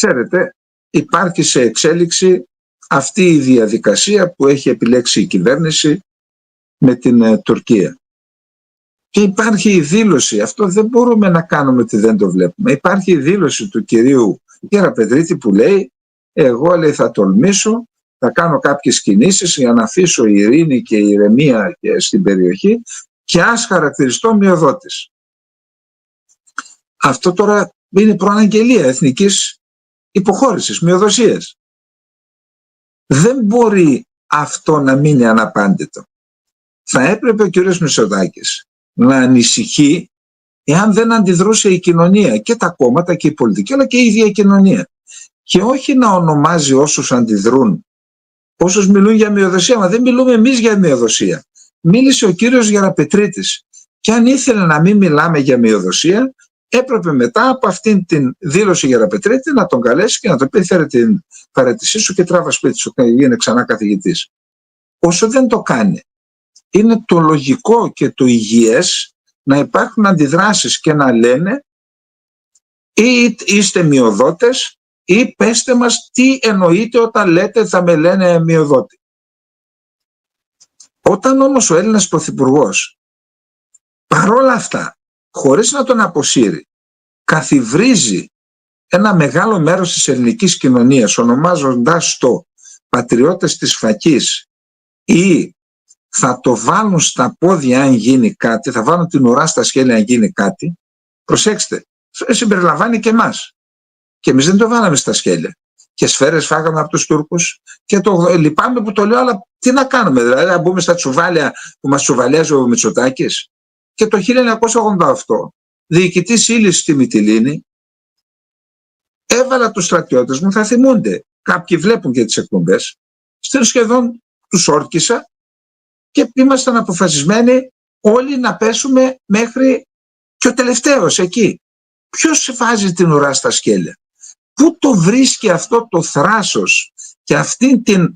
Ξέρετε, υπάρχει σε εξέλιξη αυτή η διαδικασία που έχει επιλέξει η κυβέρνηση με την Τουρκία. Και υπάρχει η δήλωση, αυτό δεν μπορούμε να κάνουμε ότι δεν το βλέπουμε. Υπάρχει η δήλωση του κυρίου Γεραπετρίτη που λέει, εγώ λέει θα τολμήσω, θα κάνω κάποιες κινήσεις για να αφήσω ειρήνη και ηρεμία στην περιοχή και ας χαρακτηριστώ μειοδότης. Αυτό τώρα είναι προαναγγελία εθνικής υποχώρησης, μειοδοσίας. Δεν μπορεί αυτό να μείνει αναπάντητο. Θα έπρεπε ο κύριος Μητσοτάκης να ανησυχεί εάν δεν αντιδρούσε η κοινωνία και τα κόμματα και η πολιτική αλλά και η ίδια η κοινωνία. Και όχι να ονομάζει όσους αντιδρούν, όσους μιλούν για μειοδοσία, μα δεν μιλούμε εμείς για μειοδοσία. Μίλησε ο κύριος Γεραπετρίτης και αν ήθελε να μην μιλάμε για μειοδοσία έπρεπε μετά από αυτήν την δήλωση Γεραπετρίτη να τον καλέσει και να το πει φέρε την παραιτησή σου και τράβα σπίτι σου και γίνει ξανά καθηγητής. Όσο δεν το κάνει, είναι το λογικό και το υγιές να υπάρχουν αντιδράσεις και να λένε ή είστε μειοδότες ή πέστε μας τι εννοείτε όταν λέτε θα με λένε μειοδότη. Όταν όμως ο Έλληνας Πρωθυπουργός παρόλα αυτά, χωρίς να τον αποσύρει, καθιβρίζει ένα μεγάλο μέρος της ελληνικής κοινωνίας ονομάζοντας το πατριώτες της φακής ή θα το βάλουν στα πόδια αν γίνει κάτι, θα βάλουν την ουρά στα σκέλια αν γίνει κάτι, προσέξτε, συμπεριλαμβάνει και εμάς. Και εμείς δεν το βάλαμε στα σκέλια. Και σφαίρες φάγαμε από τους Τούρκους και λυπάμαι που το λέω, αλλά τι να κάνουμε, δηλαδή να μπούμε στα τσουβάλια που μας τσουβαλιάζει ο Μητσοτάκης. Και το 1988, διοικητής ύλης στη Μυτιλήνη, έβαλα τους στρατιώτες μου, θα θυμούνται, κάποιοι βλέπουν και τις εκπομπές, σχεδόν τους όρκισα και ήμασταν αποφασισμένοι όλοι να πέσουμε μέχρι και ο τελευταίος εκεί. Ποιος βάζει την ουρά στα σκέλια? Πού το βρίσκει αυτό το θράσος και αυτή την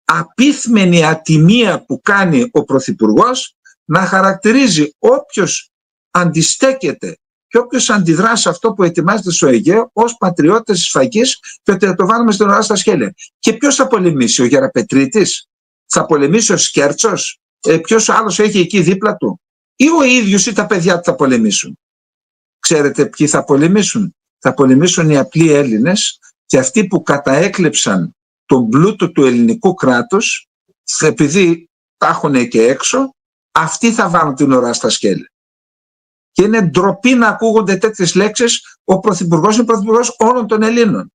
απίθμενη ατιμία που κάνει ο Πρωθυπουργός να χαρακτηρίζει όποιος αντιστέκεται και όποιος αντιδρά σε αυτό που ετοιμάζεται στο Αιγαίο ως πατριώτες της φακής και ότι θα το βάλουμε στην ουρά στα σκέλια. Και ποιος θα πολεμήσει, ο Γεραπετρίτης? Θα πολεμήσει ο Σκέρτσος? Ποιος άλλος έχει εκεί δίπλα του? Ή ο ίδιος ή τα παιδιά του θα πολεμήσουν? Ξέρετε ποιοι θα πολεμήσουν? Θα πολεμήσουν οι απλοί Έλληνες και αυτοί που καταέκλεψαν τον πλούτο του ελληνικού κράτους, επειδή τα έχουν και έξω, αυτοί θα βάλουν την ουρά στα σκέλια. Και είναι ντροπή να ακούγονται τέτοιες λέξεις. Ο Πρωθυπουργός είναι Πρωθυπουργός όλων των Ελλήνων.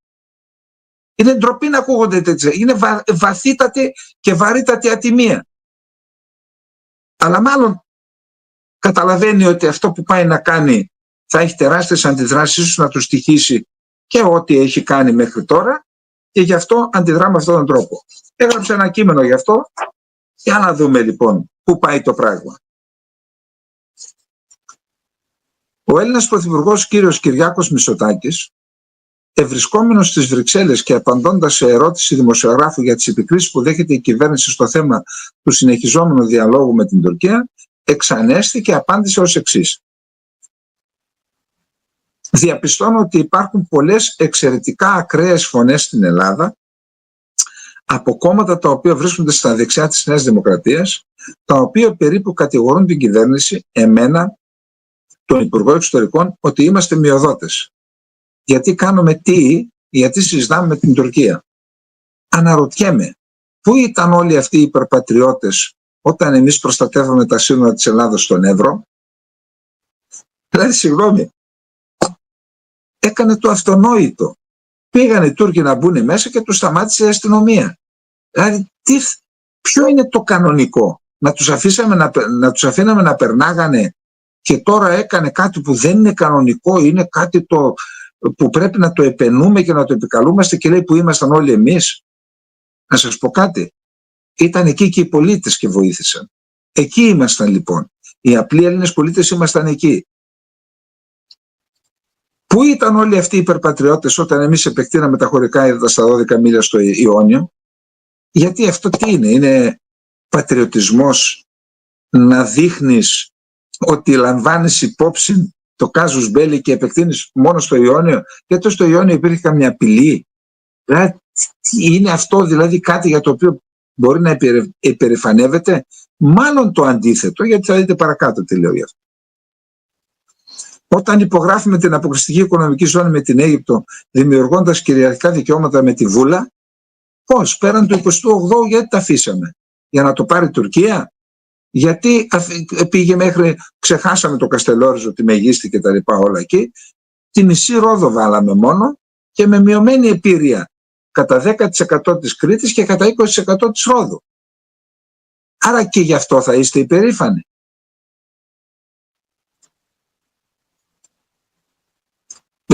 Είναι ντροπή να ακούγονται τέτοιες. Είναι βαθύτατη και βαρύτατη ατιμία. Αλλά μάλλον καταλαβαίνει ότι αυτό που πάει να κάνει θα έχει τεράστιες αντιδράσεις, ίσως να του στοιχήσει και ό,τι έχει κάνει μέχρι τώρα και γι' αυτό αντιδρά με αυτόν τον τρόπο. Έγραψε ένα κείμενο γι' αυτό. Για να δούμε λοιπόν πού πάει το πράγμα. Ο Έλληνας Πρωθυπουργός κύριος Κυριάκος Μητσοτάκης, ευρισκόμενος στις Βρυξέλλες και απαντώντας σε ερώτηση δημοσιογράφου για τις επικρίσεις που δέχεται η κυβέρνηση στο θέμα του συνεχιζόμενου διαλόγου με την Τουρκία, εξανέστη και απάντησε ως εξής. Διαπιστώνω ότι υπάρχουν πολλές εξαιρετικά ακραίες φωνές στην Ελλάδα από κόμματα τα οποία βρίσκονται στα δεξιά της Νέας Δημοκρατίας, τα οποία περίπου κατηγορούν την κυβέρνηση, εμένα, τον Υπουργό Εξωτερικών, ότι είμαστε μειοδότες. Γιατί κάνουμε γιατί συζητάμε με την Τουρκία. Αναρωτιέμαι, πού ήταν όλοι αυτοί οι υπερπατριώτες όταν εμείς προστατεύαμε τα σύνορα της Ελλάδας στον Εύρο? Δηλαδή, συγγνώμη, έκανε το αυτονόητο. Πήγαν οι Τούρκοι να μπουν μέσα και τους σταμάτησε η αστυνομία. Δηλαδή, ποιο είναι το κανονικό? Να τους αφήναμε να περνάγανε και τώρα έκανε κάτι που δεν είναι κανονικό, είναι κάτι που πρέπει να το επενούμε και να το επικαλούμαστε και λέει που ήμασταν όλοι εμείς. Να σας πω κάτι. Ήταν εκεί και οι πολίτες και βοήθησαν. Εκεί ήμασταν λοιπόν. Οι απλοί Έλληνες πολίτες ήμασταν εκεί. Πού ήταν όλοι αυτοί οι υπερπατριώτες όταν εμείς επεκτείναμε τα χωρικά ύδατα στα 12 μίλια στο Ιόνιο? Γιατί αυτό τι είναι? Είναι πατριωτισμός να δείχνεις ότι λαμβάνεις υπόψη το κάζους μπέλι και επεκτείνεις μόνο στο Ιόνιο, γιατί στο Ιόνιο υπήρχε καμιά απειλή? Δηλαδή, είναι αυτό δηλαδή κάτι για το οποίο μπορεί να υπερηφανεύεται? Μάλλον το αντίθετο, γιατί θα δείτε παρακάτω τι λέω γι' αυτό. Όταν υπογράφουμε την αποκλειστική οικονομική ζώνη με την Αίγυπτο, δημιουργώντας κυριαρχικά δικαιώματα με τη Βούλα, πώς, πέραν του 28ου, γιατί τα αφήσαμε? Για να το πάρει η Τουρκία? Γιατί πήγε μέχρι, ξεχάσαμε το Καστελόριζο, τη Μεγίστη και τα λοιπά όλα εκεί, τη μισή Ρόδο βάλαμε μόνο και με μειωμένη επίρρεια κατά 10% της Κρήτης και κατά 20% της Ρόδου. Άρα και γι' αυτό θα είστε υπερήφανοι?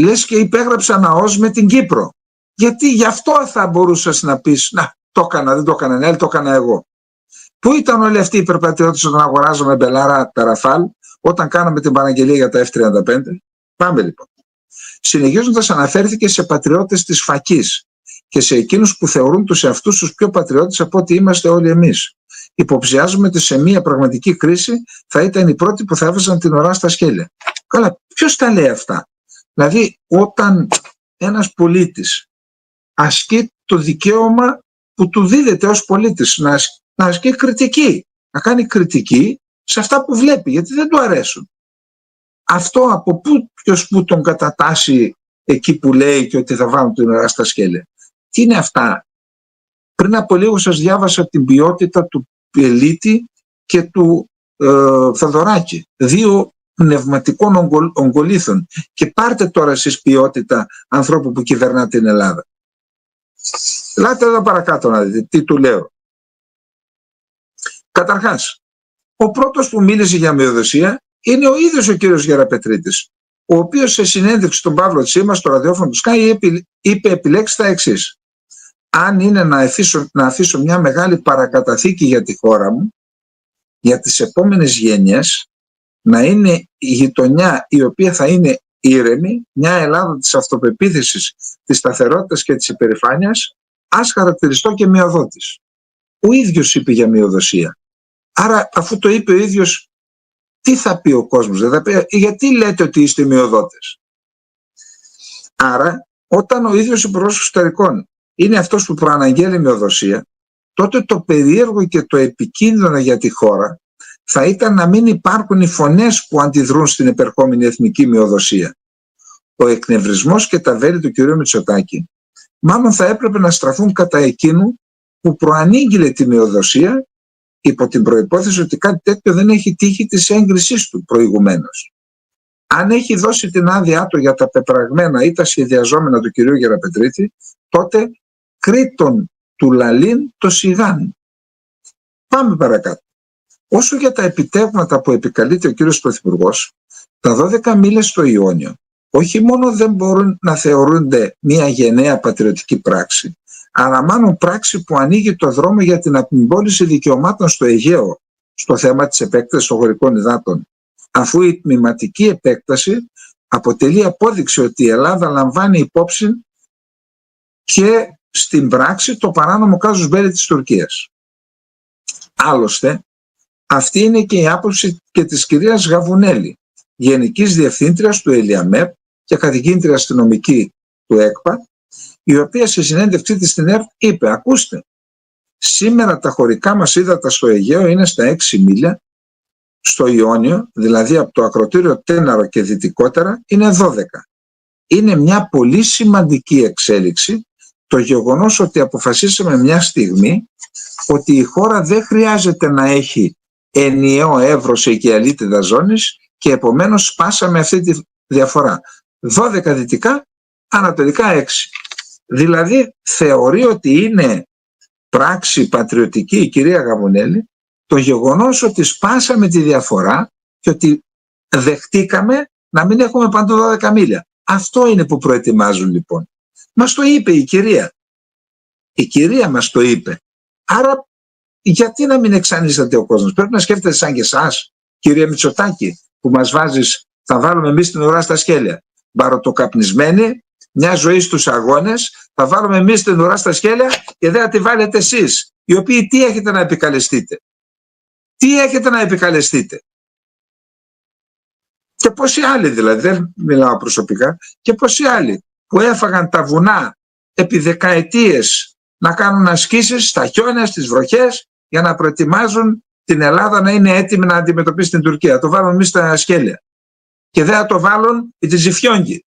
Λες και υπέγραψα ΝΑΟΣ με την Κύπρο. Γιατί γι' αυτό θα μπορούσες να πεις, να, το έκανα, δεν το έκανα, ναι, το έκανα εγώ. Πού ήταν όλοι αυτοί οι υπερπατριώτες όταν αγοράζαμε μπελάρα τα Ραφάλ, όταν κάναμε την παραγγελία για τα F-35? Πάμε λοιπόν. Συνεχίζοντας, αναφέρθηκε σε πατριώτες της φακής και σε εκείνους που θεωρούν τους εαυτούς τους πιο πατριώτες από ό,τι είμαστε όλοι εμείς. Υποψιάζουμε ότι σε μια πραγματική κρίση θα ήταν οι πρώτοι που θα έβαζαν την ουρά στα σκέλια. Καλά, ποιος τα λέει αυτά? Δηλαδή, όταν ένας πολίτης ασκεί το δικαίωμα που του δίδεται ως πολίτης να ασκεί κριτική, να κάνει κριτική σε αυτά που βλέπει, γιατί δεν του αρέσουν. Αυτό από ποιος που τον κατατάσσει εκεί που λέει και ότι θα βάλουν την ουρά στα σκέλια? Τι είναι αυτά? Πριν από λίγο σας διάβασα την ποιότητα του Πελίτη και του Θεοδωράκη, δύο πνευματικών ογκολήθων, και πάρτε τώρα εσείς ποιότητα ανθρώπου που κυβερνά την Ελλάδα. Ελάτε εδώ παρακάτω να δείτε τι του λέω. Καταρχάς, ο πρώτος που μίλησε για μειοδοσία είναι ο ίδιος ο κύριος Γεραπετρίτης, ο οποίος σε συνέντευξη στον Παύλο Τσίμα στο ραδιόφωνο του Sky είπε επιλέξει τα εξής: αν είναι να αφήσω μια μεγάλη παρακαταθήκη για τη χώρα μου, για τις επόμενες γενιές, να είναι η γειτονιά η οποία θα είναι ήρεμη, μια Ελλάδα της αυτοπεποίθησης, της σταθερότητας και της υπερηφάνειας, ας χαρακτηριστώ και μειοδότης. Ο ίδιος είπε για μειοδοσία. Άρα, αφού το είπε ο ίδιος, τι θα πει ο κόσμος? Δεν θα πει, γιατί λέτε ότι είστε μειοδότες? Άρα, όταν ο ίδιος υπουργός εξωτερικών είναι αυτός που προαναγγέλει μειοδοσία, τότε το περίεργο και το επικίνδυνο για τη χώρα θα ήταν να μην υπάρχουν οι φωνές που αντιδρούν στην επερχόμενη εθνική μειοδοσία. Ο εκνευρισμός και τα βέλη του κ. Μητσοτάκη μάλλον θα έπρεπε να στραφούν κατά εκείνου που προανήγγειλε τη μειοδοσία, υπό την προϋπόθεση ότι κάτι τέτοιο δεν έχει τύχει της έγκρισής του προηγουμένως. Αν έχει δώσει την άδειά του για τα πεπραγμένα ή τα σχεδιαζόμενα του κ. Γεραπετρίτη, τότε κρίτον του λαλήν το σιγάν. Πάμε παρακάτω. Όσο για τα επιτεύγματα που επικαλείται ο κύριος Πρωθυπουργός, τα 12 μήλες στο Ιόνιο όχι μόνο δεν μπορούν να θεωρούνται μια γενναία πατριωτική πράξη, αλλά μάλλον πράξη που ανοίγει το δρόμο για την απεμπόληση δικαιωμάτων στο Αιγαίο, στο θέμα της επέκτασης των χωρικών υδάτων, αφού η τμηματική επέκταση αποτελεί απόδειξη ότι η Ελλάδα λαμβάνει υπόψη και στην πράξη το παράνομο κάζους μπέλι της Τουρκίας. Άλλωστε, αυτή είναι και η άποψη και της κυρίας Γαβουνέλη, Γενικής Διευθύντριας του ΕΛΙΑΜΕΠ και καθηγήτρια αστυνομική του ΕΚΠΑ, η οποία σε συνέντευξή της στην ΕΡΤ είπε: ακούστε, σήμερα τα χωρικά μας ύδατα στο Αιγαίο είναι στα 6 μίλια, στο Ιόνιο, δηλαδή από το ακροτήριο Τέναρο και δυτικότερα, είναι 12. Είναι μια πολύ σημαντική εξέλιξη το γεγονός ότι αποφασίσαμε μια στιγμή ότι η χώρα δεν χρειάζεται να έχει ενιαίο εύρος οικιαλίτιδας ζώνης και επομένως σπάσαμε αυτή τη διαφορά. 12 δυτικά, ανατολικά 6. Δηλαδή θεωρεί ότι είναι πράξη πατριωτική η κυρία Γαβουνέλη το γεγονός ότι σπάσαμε τη διαφορά και ότι δεχτήκαμε να μην έχουμε παντού 12 μίλια. Αυτό είναι που προετοιμάζουν λοιπόν. Μας το είπε η κυρία. Η κυρία μας το είπε. Άρα γιατί να μην εξανίσταται ο κόσμος? Πρέπει να σκέφτεται σαν και εσάς, κυρία Μητσοτάκη, που μας βάζεις, θα βάλουμε εμείς την ουρά στα σκέλια. Μπαροτοκαπνισμένη, μια ζωή στους αγώνες, θα βάλουμε εμείς την ουρά στα σκέλια και δεν θα τη βάλετε εσείς, οι οποίοι τι έχετε να επικαλεστείτε? Τι έχετε να επικαλεστείτε? Και πόσοι άλλοι, δηλαδή, δεν μιλάω προσωπικά, και πόσοι άλλοι που έφαγαν τα βουνά επί δεκαετίες να κάνουν ασκήσεις στα χιόνια, στις βροχές, για να προετοιμάζουν την Ελλάδα να είναι έτοιμη να αντιμετωπίσει την Τουρκία. Το βάλουν εμείς στα σκέλια. Και δεν θα το βάλουν οι Τζιφιόγκοι.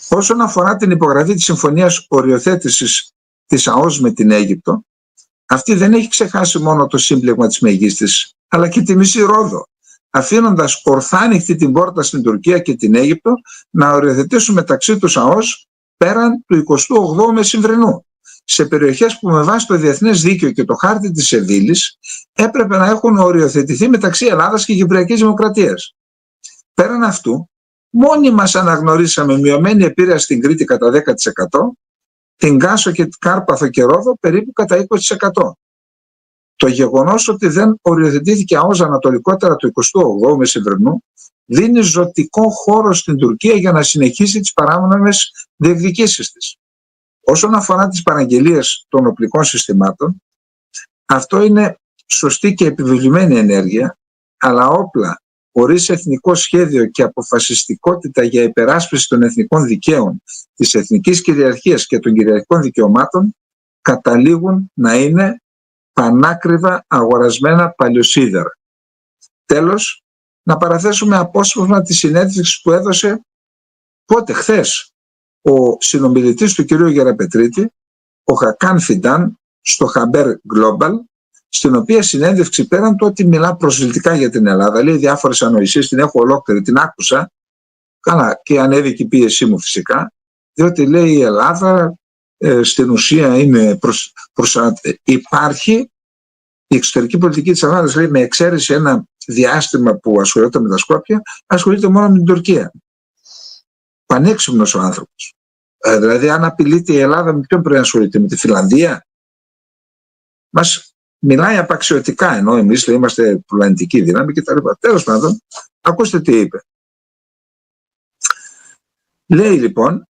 Όσον αφορά την υπογραφή της συμφωνίας οριοθέτησης της ΑΟΣ με την Αίγυπτο, αυτή δεν έχει ξεχάσει μόνο το σύμπλεγμα της Μεγίστης, αλλά και τη μισή Ρόδο, αφήνοντας ορθά ανοιχτή την πόρτα στην Τουρκία και την Αίγυπτο να οριοθετήσουν μεταξύ τους ΑΟΣ πέραν του 28ου Μεσημβρινού, σε περιοχές που με βάση το διεθνές δίκαιο και το χάρτη της Σεβίλης έπρεπε να έχουν οριοθετηθεί μεταξύ Ελλάδας και Κυπριακής Δημοκρατίας. Πέραν αυτού, μόνοι μας αναγνωρίσαμε μειωμένη επήρεαση στην Κρήτη κατά 10%, την Κάσο και την Κάρπαθο και Ρόδο περίπου κατά 20%. Το γεγονός ότι δεν οριοθετήθηκε ΑΟΣ ανατολικότερα του 28ου Μεσημβρινού δίνει ζωτικό χώρο στην Τουρκία για να συνεχίσει τις παράνομες διεκδικήσεις της. Όσον αφορά τις παραγγελίες των οπλικών συστημάτων, αυτό είναι σωστή και επιβεβλημένη ενέργεια, αλλά όπλα χωρίς εθνικό σχέδιο και αποφασιστικότητα για υπεράσπιση των εθνικών δικαίων, της εθνικής κυριαρχίας και των κυριαρχικών δικαιωμάτων καταλήγουν να είναι πανάκριβα αγορασμένα παλιοσίδερα. Τέλος, να παραθέσουμε απόσπασμα της συνέντευξης που έδωσε χθες ο συνομιλητής του κ. Γεραπετρίτη, ο Χακάν Φιντάν, στο Haber Global, στην οποία συνέντευξη, πέραν το ότι μιλά προσβλητικά για την Ελλάδα, λέει διάφορες ανοησίες, την έχω ολόκληρη, την άκουσα, καλά, και ανέβηκε η πίεσή μου φυσικά, διότι λέει η Ελλάδα στην ουσία είναι υπάρχει η εξωτερική πολιτική της Ελλάδας, λέει, με εξαίρεση ένα διάστημα που ασχολείται με τα Σκόπια, ασχολείται μόνο με την Τουρκία. Πανέξυπνος ο άνθρωπος. Δηλαδή, αν απειλείται η Ελλάδα, με ποιον πρέπει να ασχολείται, με τη Φιλανδία? Μας μιλάει απαξιωτικά, ενώ εμείς είμαστε πλανητική δύναμη κτλ. Τέλος πάντων, ακούστε τι είπε. Λέει λοιπόν,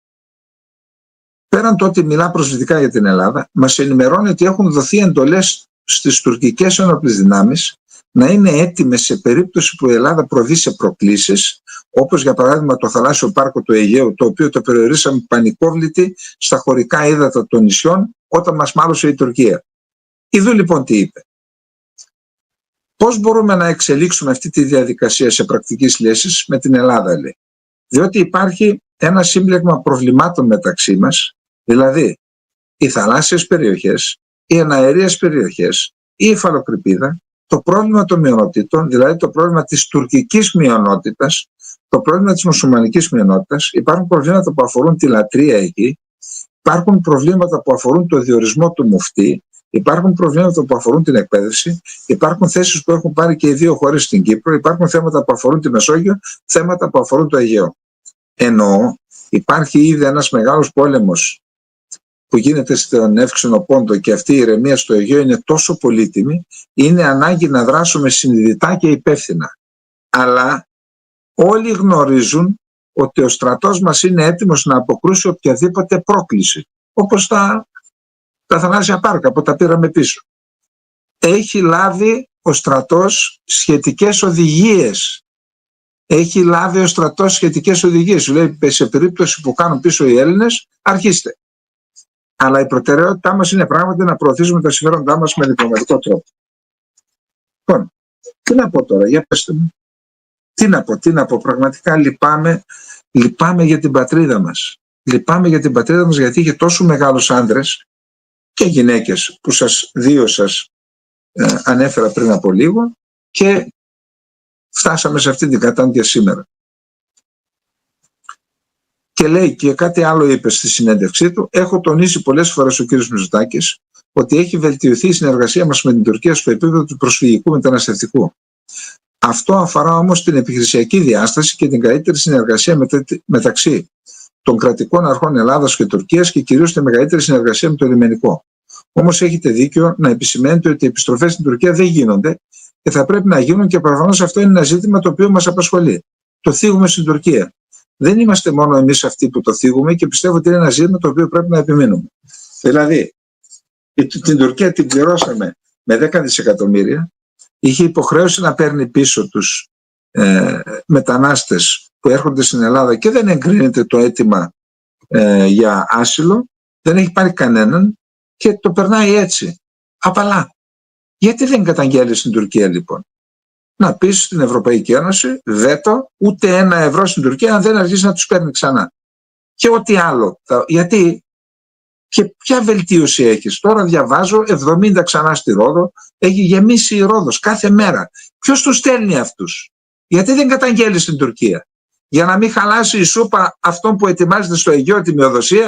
πέραν το ότι μιλά προσβλητικά για την Ελλάδα, μας ενημερώνει ότι έχουν δοθεί εντολές στις τουρκικές ενόπλες δυνάμεις να είναι έτοιμες σε περίπτωση που η Ελλάδα προβεί σε προκλήσεις, όπως για παράδειγμα το θαλάσσιο πάρκο του Αιγαίου, το οποίο το περιορίσαμε πανικόβλητη στα χωρικά ύδατα των νησιών όταν μας μάλωσε η Τουρκία. Ιδού λοιπόν τι είπε. Πώς μπορούμε να εξελίξουμε αυτή τη διαδικασία σε πρακτικές λύσεις με την Ελλάδα, λέει. Διότι υπάρχει ένα σύμπλεγμα προβλημάτων μεταξύ μας, δηλαδή οι θαλάσσιες περιοχές, οι εναερίες περιοχές, η υφαλοκρηπίδα, το πρόβλημα των μειονοτήτων, δηλαδή το πρόβλημα της τουρκικής μειονότητας, το πρόβλημα της μουσουλμανικής μειονότητας. Υπάρχουν προβλήματα που αφορούν τη λατρεία εκεί, υπάρχουν προβλήματα που αφορούν το διορισμό του μουφτή, υπάρχουν προβλήματα που αφορούν την εκπαίδευση, υπάρχουν θέσεις που έχουν πάρει και οι δύο χώρες στην Κύπρο, υπάρχουν θέματα που αφορούν τη Μεσόγειο, θέματα που αφορούν το Αιγαίο. Εννοώ, υπάρχει ήδη ένας μεγάλος πόλεμος που γίνεται στον Εύξηνο Πόντο και αυτή η ηρεμία στο Αιγαίο είναι τόσο πολύτιμη, είναι ανάγκη να δράσουμε συνειδητά και υπεύθυνα. Αλλά όλοι γνωρίζουν ότι ο στρατός μας είναι έτοιμος να αποκρούσει οποιαδήποτε πρόκληση, όπως τα θαλάσσια πάρκα που τα πήραμε πίσω. Έχει λάβει ο στρατός σχετικές οδηγίες. Έχει λάβει ο στρατός σχετικές οδηγίες. Σου λέει, σε περίπτωση που κάνουν πίσω οι Έλληνες, αρχίστε. Αλλά η προτεραιότητά μας είναι πράγματι να προωθήσουμε τα συμφέροντά μας με διπλωματικό τρόπο. Λοιπόν, τι να πω τώρα, για πέστε μου. Τι να πω, πραγματικά λυπάμαι για την πατρίδα μας. Λυπάμαι για την πατρίδα μας γιατί είχε τόσο μεγάλους άντρες και γυναίκες που δύο σας ανέφερα πριν από λίγο και φτάσαμε σε αυτή την κατάντια σήμερα. Και λέει και κάτι άλλο, είπε στη συνέντευξή του, έχω τονίσει πολλές φορές ο κ. Μητσοτάκης ότι έχει βελτιωθεί η συνεργασία μας με την Τουρκία στο επίπεδο του προσφυγικού μεταναστευτικού. Αυτό αφορά όμως την επιχειρησιακή διάσταση και την καλύτερη συνεργασία μεταξύ των κρατικών αρχών Ελλάδας και Τουρκίας και κυρίως τη μεγαλύτερη συνεργασία με το λιμενικό. Όμως έχετε δίκιο να επισημαίνετε ότι οι επιστροφές στην Τουρκία δεν γίνονται και θα πρέπει να γίνουν και προφανώς αυτό είναι ένα ζήτημα το οποίο μας απασχολεί. Το θίγουμε στην Τουρκία. Δεν είμαστε μόνο εμείς αυτοί που το θίγουμε και πιστεύω ότι είναι ένα ζήτημα το οποίο πρέπει να επιμείνουμε. Δηλαδή, την Τουρκία την πληρώσαμε με 10 δισεκατομμύρια είχε υποχρέωση να παίρνει πίσω τους μετανάστες που έρχονται στην Ελλάδα και δεν εγκρίνεται το αίτημα για άσυλο, δεν έχει πάρει κανέναν και το περνάει έτσι, απαλά. Γιατί δεν καταγγέλει στην Τουρκία λοιπόν? Να πεις στην Ευρωπαϊκή Ένωση βέτο, ούτε €1 στην Τουρκία αν δεν αρχίσει να τους παίρνει ξανά. Και ό,τι άλλο. Γιατί και ποια βελτίωση έχεις? Τώρα διαβάζω 70 ξανά στη Ρόδο, έχει γεμίσει η Ρόδος κάθε μέρα. Ποιος τους στέλνει αυτούς? Γιατί δεν καταγγέλει στην Τουρκία? Για να μην χαλάσει η σούπα αυτών που ετοιμάζεται στο Αιγαίο τη μειοδοσία.